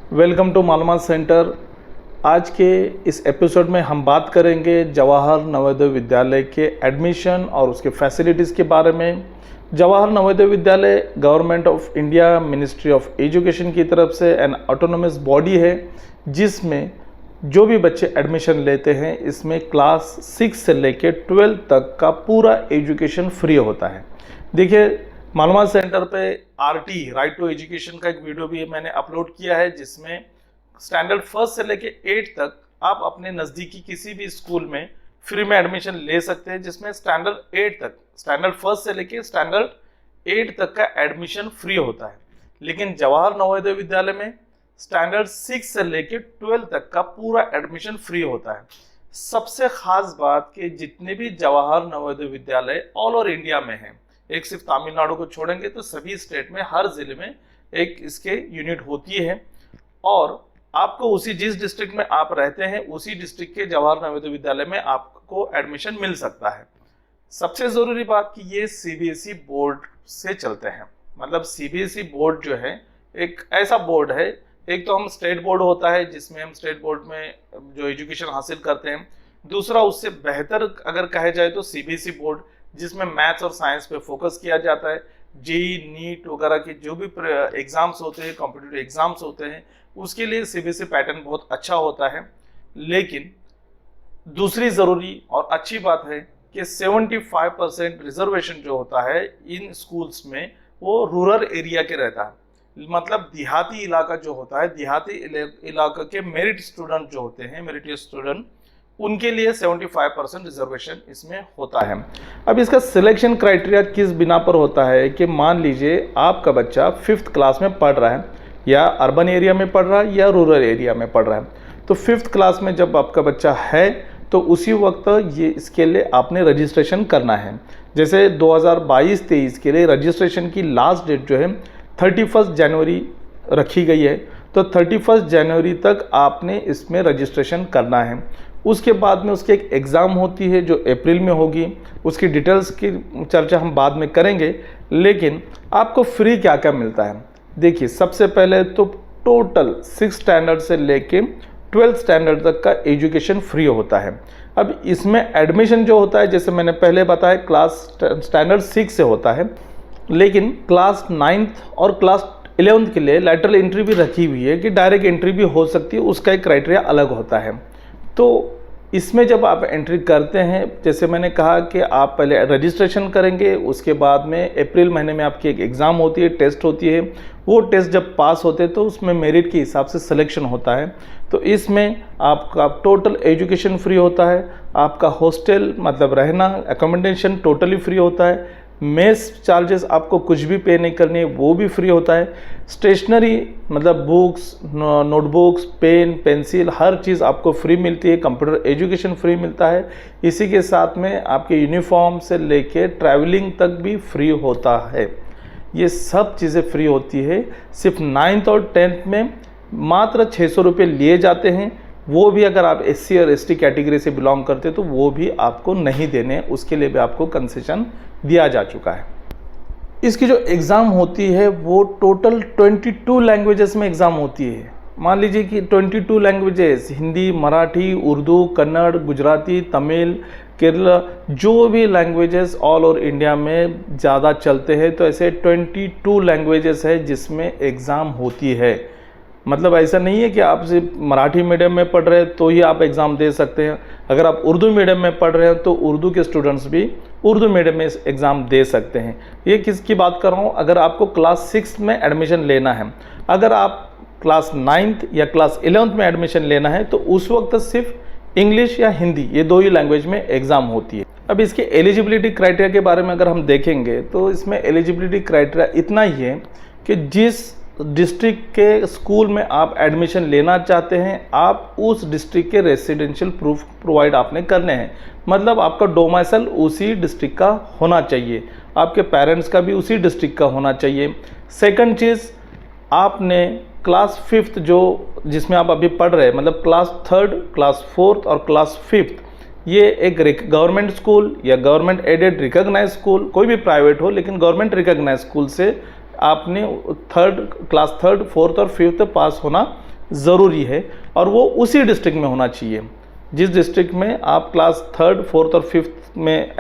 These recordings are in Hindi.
वेलकम टू मालूमात सेंटर। आज के इस एपिसोड में हम बात करेंगे जवाहर नवोदय विद्यालय के एडमिशन और उसके फैसिलिटीज़ के बारे में। Jawahar Navodaya Vidyalaya government of India ministry of education की तरफ से एन ऑटोनोमस बॉडी है, जिसमें जो भी बच्चे एडमिशन लेते हैं इसमें क्लास 6 से लेकर 12 तक का पूरा एजुकेशन फ्री होता है। देखिए, मालूमात सेंटर पे आरटी राइट टू एजुकेशन का एक वीडियो भी मैंने अपलोड किया है, जिसमें स्टैंडर्ड 1 से लेके 8 तक आप अपने नज़दीकी किसी भी स्कूल में फ्री में एडमिशन ले सकते हैं, जिसमें स्टैंडर्ड 1 से लेके स्टैंडर्ड 8 तक का एडमिशन फ्री होता है। लेकिन जवाहर नवोदय विद्यालय में स्टैंडर्ड 6 से लेके 12 तक का पूरा एडमिशन फ्री होता है। सबसे खास बात कि जितने भी Jawahar Navodaya Vidyalaya all over India में हैं, एक सिर्फ तमिलनाडु को छोड़ेंगे तो सभी स्टेट में हर जिले में एक इसके यूनिट होती है, और आपको जिस डिस्ट्रिक्ट में आप रहते हैं उसी डिस्ट्रिक्ट के जवाहर नवोदय विद्यालय में आपको एडमिशन मिल सकता है। सबसे जरूरी बात कि ये सीबीएसई बोर्ड से चलते हैं। मतलब सीबीएसई बोर्ड जो है एक ऐसा बोर्ड है, एक तो हम स्टेट बोर्ड होता है जिसमें हम स्टेट बोर्ड में जो एजुकेशन हासिल करते हैं, दूसरा उससे बेहतर अगर कहा जाए तो सीबीएसई बोर्ड जिसमें मैथ्स और साइंस पे फोकस किया जाता है। जेई नीट वगैरह के जो भी एग्जाम्स होते हैं, कॉम्पिटिटिव एग्जाम्स होते हैं, उसके लिए सीबीएसई पैटर्न बहुत अच्छा होता है। लेकिन दूसरी ज़रूरी और अच्छी बात है कि 75% रिजर्वेशन जो होता है इन स्कूल्स में वो रूरल एरिया के रहता है। मतलब देहाती इलाका जो होता है, देहाती इलाका के मेरिट स्टूडेंट जो होते हैं, मेरिटियस स्टूडेंट, उनके लिए 75% रिजर्वेशन इसमें होता है। अब इसका सिलेक्शन क्राइटेरिया किस बिना पर होता है कि मान लीजिए आपका बच्चा 5th क्लास में पढ़ रहा है, या अर्बन एरिया में पढ़ रहा है या रूरल एरिया में पढ़ रहा है, तो 5th क्लास में जब आपका बच्चा है तो उसी वक्त ये इसके लिए आपने रजिस्ट्रेशन करना है। जैसे 2022-23 के लिए रजिस्ट्रेशन की लास्ट डेट जो है 31 जनवरी रखी गई है, तो 31 जनवरी तक आपने इसमें रजिस्ट्रेशन करना है। उसके बाद में उसकी एक एग्ज़ाम होती है जो अप्रैल में होगी, उसकी डिटेल्स की चर्चा हम बाद में करेंगे। लेकिन आपको फ्री क्या क्या मिलता है, देखिए सबसे पहले तो टोटल 6 स्टैंडर्ड से लेके 12 स्टैंडर्ड तक का एजुकेशन फ्री होता है। अब इसमें एडमिशन जो होता है, जैसे मैंने पहले बताया, क्लास स्टैंडर्ड 6 से होता है, लेकिन क्लास 9th और क्लास 11th के लिए लैटरल एंट्री भी रखी हुई है कि डायरेक्ट एंट्री भी हो सकती है, उसका एक क्राइटेरिया अलग होता है। तो इसमें जब आप एंट्री करते हैं, जैसे मैंने कहा कि आप पहले रजिस्ट्रेशन करेंगे, उसके बाद में अप्रैल महीने में आपकी एक एग्ज़ाम होती है, टेस्ट होती है। वो टेस्ट जब पास होते हैं तो उसमें मेरिट के हिसाब से सिलेक्शन होता है। तो इसमें आपका टोटल एजुकेशन फ्री होता है, आपका हॉस्टल मतलब रहना एकोमोडेशन टोटली फ्री होता है, मेस चार्जेस आपको कुछ भी पे नहीं करनी है, वो भी फ्री होता है। स्टेशनरी मतलब बुक्स, नोटबुक्स, पेन, पेंसिल, हर चीज़ आपको फ्री मिलती है। कंप्यूटर एजुकेशन फ्री मिलता है। इसी के साथ में आपके यूनिफॉर्म से लेके ट्रैवलिंग तक भी फ्री होता है। ये सब चीज़ें फ्री होती है। सिर्फ 9th और 10th में मात्र 600 रुपये लिए जाते हैं, वो भी अगर आप SC और ST कैटेगरी से बिलोंग करते तो वो भी आपको नहीं देने, उसके लिए भी आपको कंसेशन दिया जा चुका है। इसकी जो एग्ज़ाम होती है वो टोटल 22 लैंग्वेजेस में एग्ज़ाम होती है। मान लीजिए कि 22 लैंग्वेजेस, हिंदी, मराठी, उर्दू, कन्नड़, गुजराती, तमिल, केरला, जो भी लैंग्वेजेस ऑल ओवर इंडिया में ज़्यादा चलते हैं, तो ऐसे 22 लैंग्वेजेस है जिसमें एग्ज़ाम होती है। मतलब ऐसा नहीं है कि आप सिर्फ मराठी मीडियम में पढ़ रहे हैं तो ही आप एग्ज़ाम दे सकते हैं। अगर आप उर्दू मीडियम में पढ़ रहे हैं तो उर्दू के स्टूडेंट्स भी उर्दू मीडियम में एग्ज़ाम दे सकते हैं। ये किसकी बात कर रहा हूँ, अगर आपको क्लास 6 में एडमिशन लेना है। अगर आप क्लास 9th या क्लास 11th में एडमिशन लेना है तो उस वक्त सिर्फ इंग्लिश या हिंदी, ये 2 ही लैंग्वेज में एग्ज़ाम होती है। अब इसके एलिजिबिलिटी क्राइटेरिया के बारे में अगर हम देखेंगे तो इसमें एलिजिबिलिटी क्राइटेरिया इतना ही है कि जिस डिस्ट्रिक्ट के स्कूल में आप एडमिशन लेना चाहते हैं, आप उस डिस्ट्रिक्ट के रेसिडेंशियल प्रूफ प्रोवाइड आपने करने हैं। मतलब आपका डोमाइसल उसी डिस्ट्रिक्ट का होना चाहिए, आपके पेरेंट्स का भी उसी डिस्ट्रिक्ट का होना चाहिए। सेकंड चीज़, आपने क्लास 5th जो जिसमें आप अभी पढ़ रहे हैं, मतलब क्लास 3rd, क्लास 4th और क्लास 5th, ये एक गवर्नमेंट स्कूल या गवर्नमेंट एडेड रिकॉग्नाइज स्कूल, कोई भी प्राइवेट हो लेकिन गवर्नमेंट रिकॉग्नाइज स्कूल से आपने क्लास 3rd, 4th और 5th पास होना ज़रूरी है और वो उसी डिस्ट्रिक्ट में होना चाहिए जिस डिस्ट्रिक्ट में आप क्लास 3rd 4th और 5th में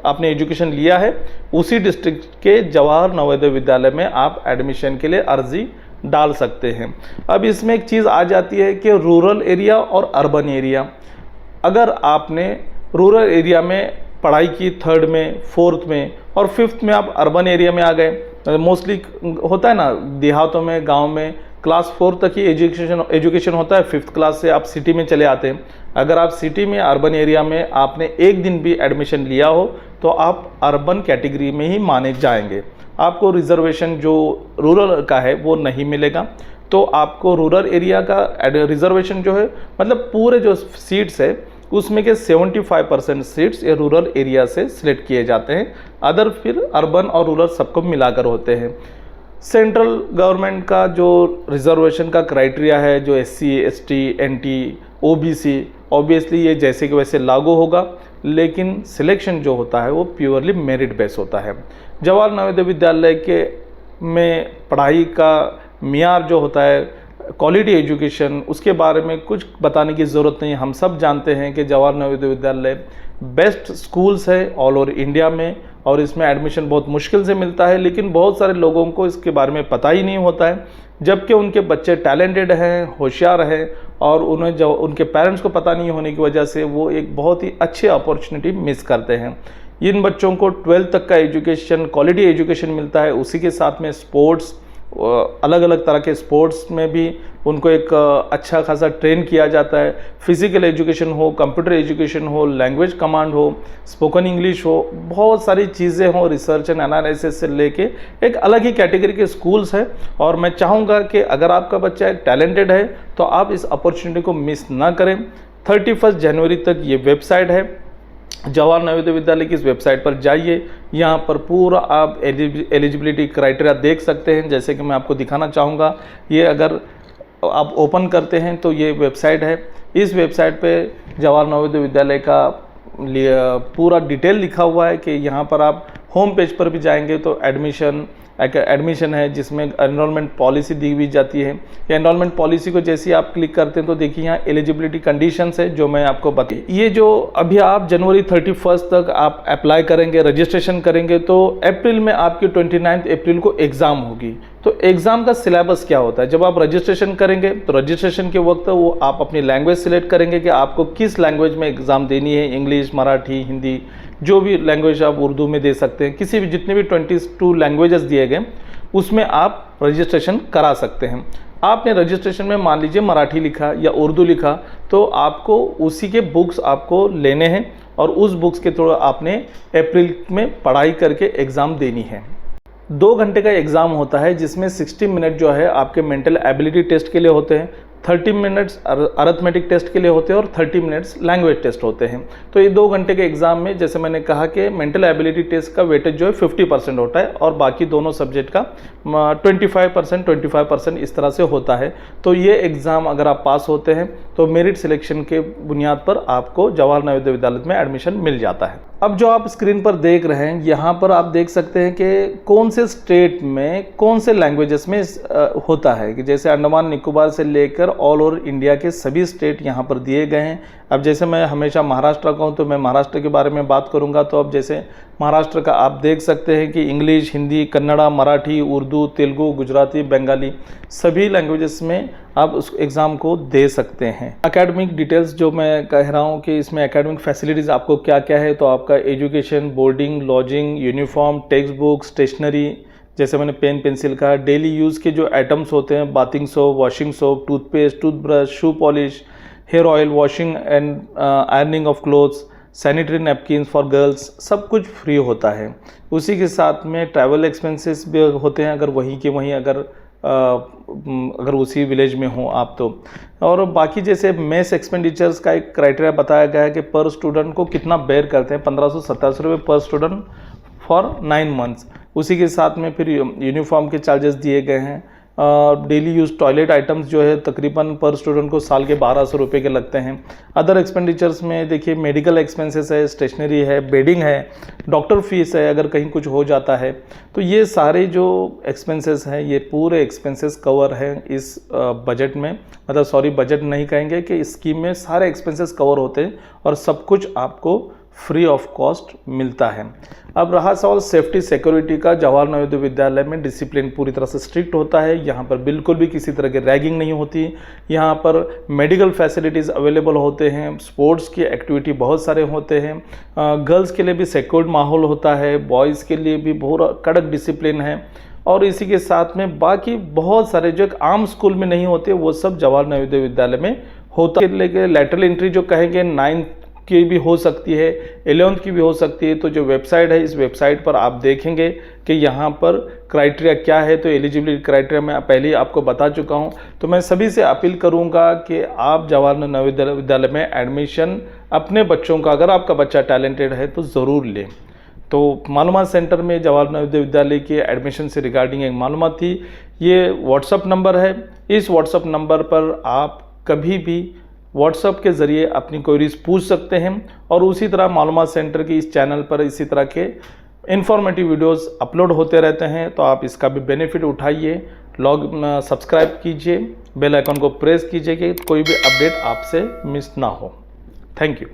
आपने एजुकेशन लिया है। उसी डिस्ट्रिक्ट के जवाहर नवोदय विद्यालय में आप एडमिशन के लिए अर्जी डाल सकते हैं। अब इसमें एक चीज़ आ जाती है कि रूरल एरिया और अर्बन एरिया। अगर आपने रूरल एरिया में पढ़ाई की 3rd में 4th में और 5th में आप अर्बन एरिया में आ गए, मोस्टली होता है ना देहातों में, गांव में क्लास 4 तक ही एजुकेशन होता है, 5th क्लास से आप सिटी में चले आते हैं। अगर आप सिटी में अर्बन एरिया में आपने एक दिन भी एडमिशन लिया हो तो आप अर्बन कैटेगरी में ही माने जाएंगे। आपको रिजर्वेशन जो रूरल का है वो नहीं मिलेगा। तो आपको रूरल एरिया का रिजर्वेशन जो है, मतलब पूरे जो सीट्स है उसमें के 75% सीट्स ये रूरल एरिया से सिलेक्ट किए जाते हैं, अदर फिर अर्बन और रूरल सबको मिलाकर होते हैं। सेंट्रल गवर्नमेंट का जो रिजर्वेशन का क्राइटेरिया है, जो SC ST NT OBC, obviously ये जैसे कि वैसे लागू होगा, लेकिन सिलेक्शन जो होता है वो प्योरली मेरिट बेस होता है। जवाहर नवोदय विद्यालय के में पढ़ाई का मियार जो होता है, क्वालिटी एजुकेशन, उसके बारे में कुछ बताने की ज़रूरत नहीं। हम सब जानते हैं कि जवाहर नवोदय विद्यालय बेस्ट स्कूल्स है ऑल ओवर इंडिया में और इसमें एडमिशन बहुत मुश्किल से मिलता है, लेकिन बहुत सारे लोगों को इसके बारे में पता ही नहीं होता है, जबकि उनके बच्चे टैलेंटेड हैं, होशियार हैं और उन्हें जो उनके पेरेंट्स को पता नहीं होने की वजह से वो एक बहुत ही अच्छी अपॉर्चुनिटी मिस करते हैं। इन बच्चों को 12th तक का एजुकेशन, क्वालिटी एजुकेशन मिलता है, उसी के साथ में स्पोर्ट्स, अलग अलग तरह के स्पोर्ट्स में भी उनको एक अच्छा खासा ट्रेन किया जाता है। फिज़िकल एजुकेशन हो, कंप्यूटर एजुकेशन हो, लैंग्वेज कमांड हो, स्पोकन इंग्लिश हो, बहुत सारी चीज़ें हो, रिसर्च एंड एनालिसिस से लेके एक अलग ही कैटेगरी के स्कूल्स है। और मैं चाहूँगा कि अगर आपका बच्चा एक टैलेंटेड है तो आप इस अपॉर्चुनिटी को मिस ना करें। 31 जनवरी तक ये वेबसाइट है जवाहर नवोदय विद्यालय की। इस वेबसाइट पर जाइए, यहाँ पर पूरा आप एलिजिबिलिटी क्राइटेरिया देख सकते हैं। जैसे कि मैं आपको दिखाना चाहूँगा, ये अगर आप ओपन करते हैं तो ये वेबसाइट है। इस वेबसाइट पे जवाहर नवोदय विद्यालय का पूरा डिटेल लिखा हुआ है कि यहाँ पर आप होम पेज पर भी जाएंगे तो एडमिशन है, जिसमें एनरोलमेंट पॉलिसी दी हुई जाती है। एनरोलमेंट पॉलिसी को जैसे ही आप क्लिक करते हैं तो देखिए यहाँ एलिजिबिलिटी कंडीशंस है जो मैं आपको बताई। ये जो अभी आप जनवरी 31 तक आप अप्लाई करेंगे, रजिस्ट्रेशन करेंगे, तो अप्रैल में आपकी 29 अप्रैल को एग्ज़ाम होगी। तो एग्ज़ाम का सिलेबस क्या होता है, जब आप रजिस्ट्रेशन करेंगे तो रजिस्ट्रेशन के वक्त वो आप अपनी लैंग्वेज सिलेक्ट करेंगे कि आपको किस लैंग्वेज में एग्ज़ाम देनी है, इंग्लिश, मराठी, हिंदी, जो भी लैंग्वेज आप उर्दू में दे सकते हैं, किसी भी जितने भी 22 लैंग्वेजेस दिए गए उसमें आप रजिस्ट्रेशन करा सकते हैं। आपने रजिस्ट्रेशन में मान लीजिए मराठी लिखा या उर्दू लिखा तो आपको उसी के बुक्स आपको लेने हैं और उस बुक्स के थ्रू आपने अप्रैल में पढ़ाई करके एग्ज़ाम देनी है। 2 घंटे का एग्ज़ाम होता है जिसमें 60 मिनट जो है आपके मेंटल एबिलिटी टेस्ट के लिए होते हैं, 30 मिनट्स अरिथमेटिक टेस्ट के लिए होते हैं और 30 मिनट्स लैंग्वेज टेस्ट होते हैं। तो ये 2 घंटे के एग्ज़ाम में जैसे मैंने कहा कि मेंटल एबिलिटी टेस्ट का वेटेज जो है 50% होता है और बाकी दोनों सब्जेक्ट का 25% इस तरह से होता है। तो ये एग्ज़ाम अगर आप पास होते हैं तो मेरिट सिलेक्शन के बुनियाद पर आपको जवाहर नवोदय विद्यालय में एडमिशन मिल जाता है। अब जो आप स्क्रीन पर देख रहे हैं, यहाँ पर आप देख सकते हैं कि कौन से स्टेट में कौन से लैंग्वेजेस में होता है, कि जैसे अंडमान निकोबार से लेकर ऑल ओवर इंडिया के सभी स्टेट यहाँ पर दिए गए हैं। अब जैसे मैं हमेशा महाराष्ट्र का हूँ तो मैं महाराष्ट्र के बारे में बात करूँगा। तो अब जैसे महाराष्ट्र का आप देख सकते हैं कि इंग्लिश, हिंदी, कन्नड़ा, मराठी, उर्दू, तेलुगु, गुजराती, बंगाली सभी लैंग्वेजेस में आप उस एग्ज़ाम को दे सकते हैं। एकेडमिक डिटेल्स जो मैं कह रहा हूँ कि इसमें एकेडमिक फैसिलिटीज़ आपको क्या क्या है, तो आपका education, boarding, lodging, uniform, text book, stationery, जैसे मैंने पेन पेंसिल का, डेली यूज़ के जो आइटम्स होते हैं, bathing soap, washing soap, toothpaste, toothbrush, shoe polish, hair oil, washing and ironing of clothes, sanitary napkins for girls, सब कुछ फ्री होता है। उसी के साथ में ट्रैवल एक्सपेंसेस भी होते हैं अगर वहीं के वहीं अगर उसी विलेज में हो आप तो। और बाकी जैसे मेस एक्सपेंडिचर्स का एक क्राइटेरिया बताया गया है कि पर स्टूडेंट को कितना बेयर करते हैं, 1527 रुपये पर स्टूडेंट फॉर 9 मंथ्स। उसी के साथ में फिर यूनिफॉर्म के चार्जेस दिए गए हैं डेली यूज टॉयलेट आइटम्स जो है तकरीबन पर स्टूडेंट को साल के 1200 रुपये के लगते हैं। अदर एक्सपेंडिचर्स में देखिए मेडिकल एक्सपेंसेस है, स्टेशनरी है, बेडिंग है, डॉक्टर फीस है अगर कहीं कुछ हो जाता है। तो ये सारे जो एक्सपेंसेस हैं ये पूरे एक्सपेंसेस कवर हैं इस बजट में, मतलब सॉरी बजट नहीं कहेंगे कि इस स्कीम में सारे एक्सपेंसेस कवर होते हैं और सब कुछ आपको फ्री ऑफ कॉस्ट मिलता है। अब रहा सवाल सेफ्टी सिक्योरिटी का, जवाहर नवोदय विद्यालय में डिसिप्लिन पूरी तरह से स्ट्रिक्ट होता है। यहाँ पर बिल्कुल भी किसी तरह की रैगिंग नहीं होती। यहाँ पर मेडिकल फैसिलिटीज़ अवेलेबल होते हैं, स्पोर्ट्स की एक्टिविटी बहुत सारे होते हैं, गर्ल्स के लिए भी सिक्योर्ड माहौल होता है, बॉयज़ के लिए भी बहुत कड़क डिसिप्लिन है। और इसी के साथ में बाकी बहुत सारे जो एक आम स्कूल में नहीं होते वो सब जवाहर नवोदय विद्यालय में होता है। लेकिन लैटरल एंट्री जो कहेंगे 9th की भी हो सकती है, 11th की भी हो सकती है। तो जो वेबसाइट है इस वेबसाइट पर आप देखेंगे कि यहाँ पर क्राइटेरिया क्या है। तो एलिजिबिलिटी क्राइटेरिया मैं पहले ही आपको बता चुका हूँ। तो मैं सभी से अपील करूँगा कि आप जवाहर नवोदय विद्यालय में एडमिशन अपने बच्चों का, अगर आपका बच्चा टैलेंटेड है तो ज़रूर लें। तो मालूमात सेंटर में जवाहर नवोदय विद्यालय के एडमिशन से रिगार्डिंग एक मालूमात थी। ये व्हाट्सअप नंबर है, इस व्हाट्सअप नंबर पर आप कभी भी व्हाट्सअप के ज़रिए अपनी क्वेरीज पूछ सकते हैं। और उसी तरह मालूमात सेंटर की इस चैनल पर इसी तरह के इन्फॉर्मेटिव वीडियोस अपलोड होते रहते हैं, तो आप इसका भी बेनिफिट उठाइए। सब्सक्राइब कीजिए, बेल आइकन को प्रेस कीजिए कि कोई भी अपडेट आपसे मिस ना हो। Thank you.